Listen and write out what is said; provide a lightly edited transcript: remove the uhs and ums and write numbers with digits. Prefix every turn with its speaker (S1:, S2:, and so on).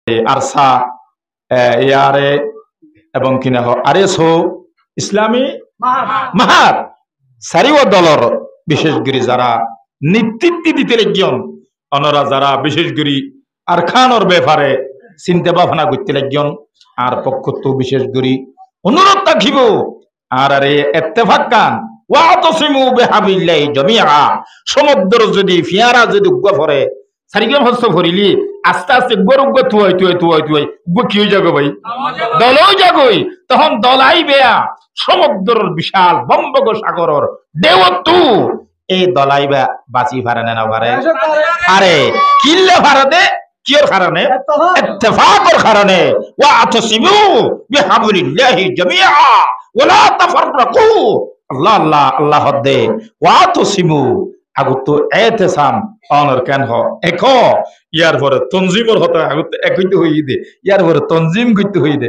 S1: ARSA ইয়ারে এবং কিনা আরএসও ইসলামী মাহার সারিও দলর বিশেষ করে যারা নেতৃত্ব দিতে লাগিয়ন অনরা যারা বিশেষ করে আর খানোর ব্যাপারে চিন্তা ভাবনা করতে লাগিয়ন আর পক্ষ তো বিশেষ করে অনুরোধ রাখিব আর আরে ইত্তেফাক কান ওয়াতাসিমু বিহাবিল্লাহি জামিআ সমুদ্র যদি ফিয়ারা যদি উগ্গ পড়ে সারিগম হস্ত ভরিলি আস্তে আস্তে গরুগ্গ তুই কি হয়ে যাগো ভাই দলও যাগই তখন দলাই বেয়া সমুদ্রের বিশাল বম্বগ সাগরের দেওতু এই দলাইবা বাঁচি পারে না পারে আরে কিল্লে ভারতে কিয়র কারণে ইত্তেফাকের কারণে ওয়াতাসিমু বিহাবিল্লাহি জামিআ ওয়ালা তাফাররাকু আল্লাহ আল্লাহ আল্লাহ দে ওয়াতাসিমু আগত এতেসাম অনর কেন হ এক ইয়ার পরে তনজিমর হতে আগত এক হইতে হই দে ইয়ার পরে তনজিম করতে হই দে